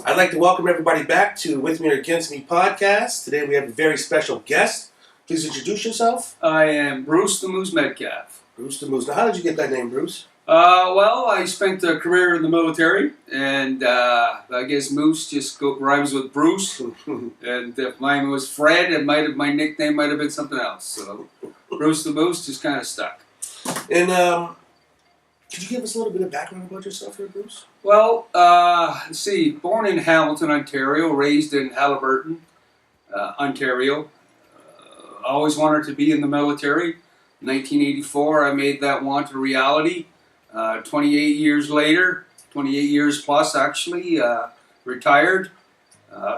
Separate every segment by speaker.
Speaker 1: I'd like to welcome everybody back to With Me or Against Me podcast. Today we have a very special guest. Please introduce yourself.
Speaker 2: I am Bruce the Moose MedCalf.
Speaker 1: Bruce the Moose. Now, how did you get that name, Bruce?
Speaker 2: Well, I spent a career in the military, and I guess Moose just rhymes with Bruce. And if mine was Fred, my nickname might have been something else. So Bruce the Moose just kind of stuck.
Speaker 1: And could you give us a little bit of background about yourself here, Bruce?
Speaker 2: Well, let's see. Born in Hamilton, Ontario, raised in Halliburton, Ontario. Always wanted to be in the military. 1984, I made that want a reality. 28 years later, 28 years plus actually, retired.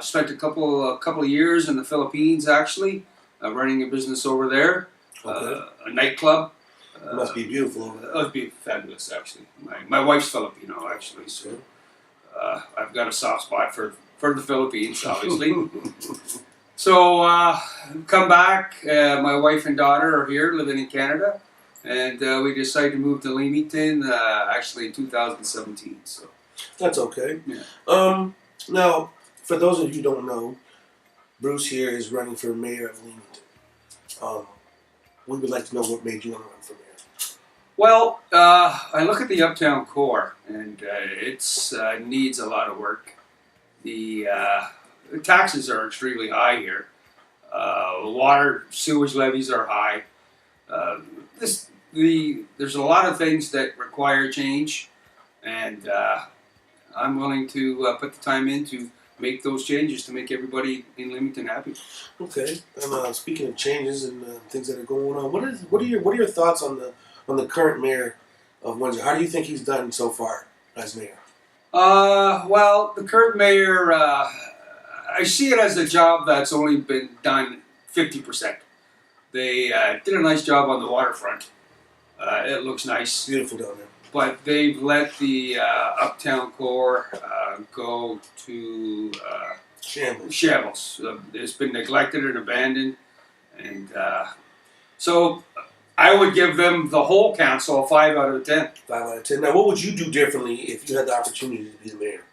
Speaker 2: Spent a couple of years in the Philippines actually, running a business over there,
Speaker 1: Okay.
Speaker 2: a nightclub.
Speaker 1: It must be beautiful over there.
Speaker 2: It must be fabulous actually. My wife's Filipino actually, so I've got a soft spot for the Philippines, obviously. So come back. My wife and daughter are here, living in Canada. And we decided to move to Leamington actually in 2017. So
Speaker 1: That's okay.
Speaker 2: yeah.
Speaker 1: Now, for those of you who don't know, Bruce here is running for mayor of Leamington. We would like to know what made you want to run for mayor.
Speaker 2: Well, I look at the uptown core, and it needs a lot of work. The taxes are extremely high here. Water, sewage levies are high. There's a lot of things that require change, and I'm willing to put the time in to make those changes to make everybody in Leamington happy.
Speaker 1: Okay. And speaking of changes and things that are going on, what are your thoughts on the current mayor of Windsor? How do you think he's done so far as mayor?
Speaker 2: Well, the current mayor, I see it as a job that's only been done 50%. They did a nice job on the waterfront. It looks nice.
Speaker 1: Beautiful down there.
Speaker 2: But they've let the uptown core go to shambles. It's been neglected and abandoned. And so I would give them, the whole council, a 5 out of 10.
Speaker 1: 5 out of 10. Now, what would you do differently if you had the opportunity to be the mayor?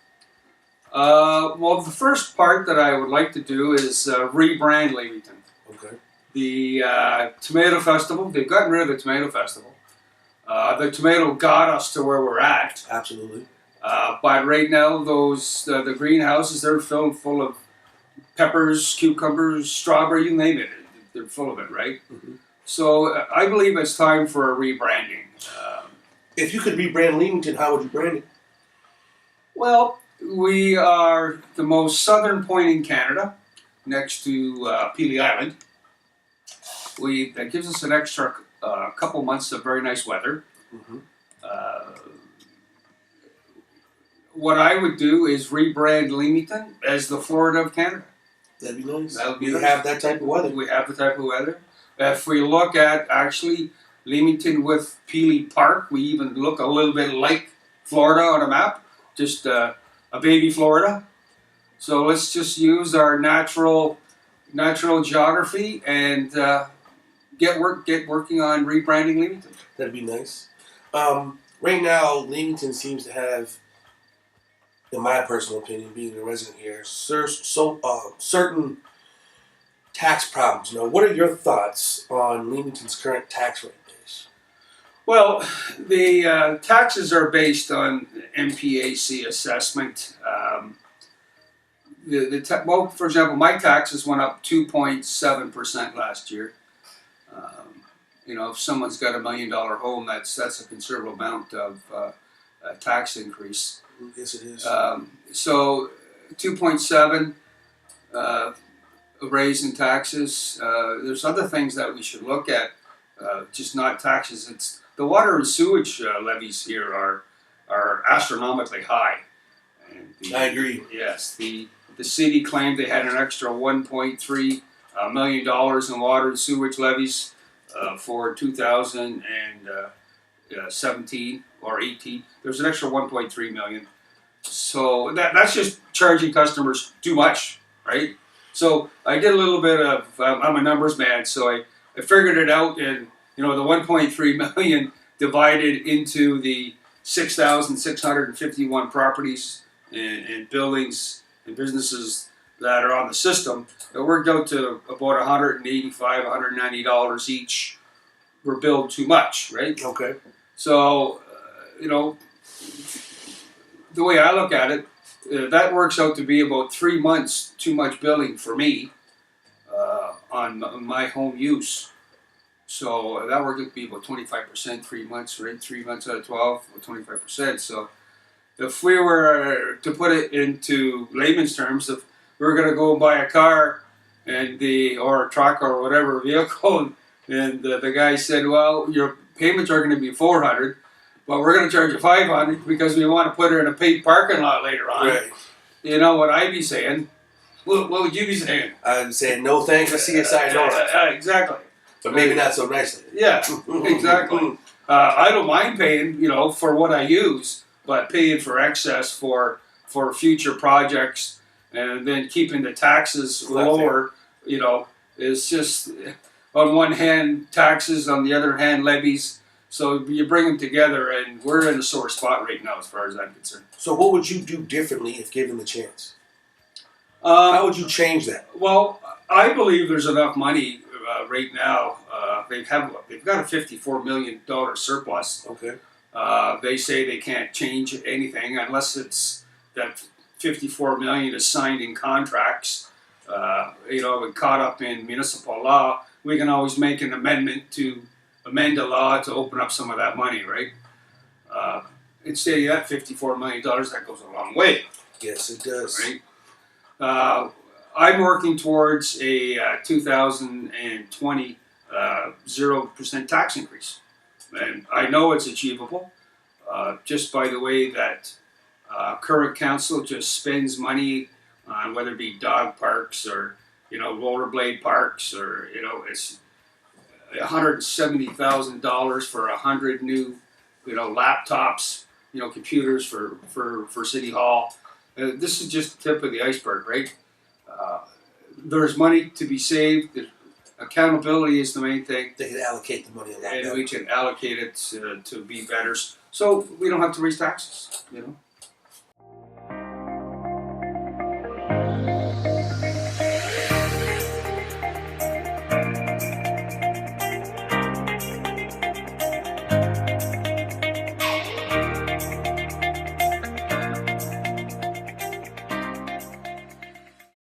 Speaker 2: Well, the first part that I would like to do is rebrand Leamington.
Speaker 1: Okay.
Speaker 2: The Tomato Festival, they've gotten rid of the Tomato Festival. The tomato got us to where we're at.
Speaker 1: Absolutely.
Speaker 2: But right now, the greenhouses, they're filled full of peppers, cucumbers, strawberry, you name it. They're full of it, right?
Speaker 1: Mm-hmm.
Speaker 2: So I believe it's time for a rebranding.
Speaker 1: If you could rebrand Leamington, how would you brand it?
Speaker 2: Well, we are the most southern point in Canada, next to Pelee Island. That gives us an extra couple months of very nice weather.
Speaker 1: Mm-hmm.
Speaker 2: What I would do is rebrand Leamington as the Florida of Canada.
Speaker 1: That'd be nice.
Speaker 2: That would be
Speaker 1: we
Speaker 2: nice.
Speaker 1: have that type of weather.
Speaker 2: We have the type of weather. If we look at actually Leamington with Pelee Park, we even look a little bit like Florida on a map, just a baby Florida. So let's just use our natural geography and get working on rebranding Leamington.
Speaker 1: That'd be nice. Right now, Leamington seems to have, in my personal opinion, being a resident here, certain tax problems. Now, what are your thoughts on Leamington's current tax rate base?
Speaker 2: Well, the taxes are based on MPAC assessment. Well, for example, my taxes went up 2.7% last year. If someone's got $1 million home, that's a considerable amount of tax increase.
Speaker 1: Yes, it is.
Speaker 2: So 2.7 raise in taxes. There's other things that we should look at, just not taxes. It's the water and sewage levies here are astronomically high. And
Speaker 1: I agree.
Speaker 2: Yes, the city claimed they had an extra $1.3 million in water and sewage levies for 2017 or 18. There's an extra 1.3 million. So that's just charging customers too much, right? So I did a little bit of, I'm a numbers man, so I figured it out, and the 1.3 million divided into the 6,651 properties and buildings and businesses that are on the system, it worked out to about $185, $190 each were billed too much, right?
Speaker 1: Okay.
Speaker 2: So, the way I look at it, that works out to be about 3 months too much billing for me on my home use. So that worked out to be about 25%, 3 months, right? 3 months out of 12, or 25%. So if we were to put it into layman's terms, if we were going to go buy a car or a truck or whatever vehicle, and the guy said, well, your payments are going to be $400, but we're going to charge you $500 because we want to put her in a paid parking lot later on.
Speaker 1: Right.
Speaker 2: You know what I'd be saying? What would you be saying?
Speaker 1: I'm saying no thanks, I see a sayonara.
Speaker 2: Exactly.
Speaker 1: But maybe not so nicely.
Speaker 2: Yeah, exactly. I don't mind paying, for what I use, but paying for excess for future projects and then keeping the taxes lower, is just, on one hand, taxes, on the other hand, levies. So you bring them together, and we're in a sore spot right now as far as I'm concerned.
Speaker 1: So what would you do differently if given the chance? How would you change that?
Speaker 2: Well, I believe there's enough money right now. They've got a $54 million surplus.
Speaker 1: Okay.
Speaker 2: They say they can't change anything unless it's that $54 million is signed in contracts. Caught up in municipal law, we can always make an amendment to amend the law to open up some of that money, right? Instead of that $54 million, that goes a long way.
Speaker 1: Yes, it does.
Speaker 2: Right? I'm working towards a 2020 0% tax increase. And I know it's achievable just by the way that current council just spends money on whether it be dog parks or rollerblade parks or it's $170,000 for 100 new laptops, computers for City Hall. This is just the tip of the iceberg, right? There's money to be saved. Accountability is the main thing.
Speaker 1: They can allocate the money a lot better.
Speaker 2: And we can allocate it to be better. So we don't have to raise taxes,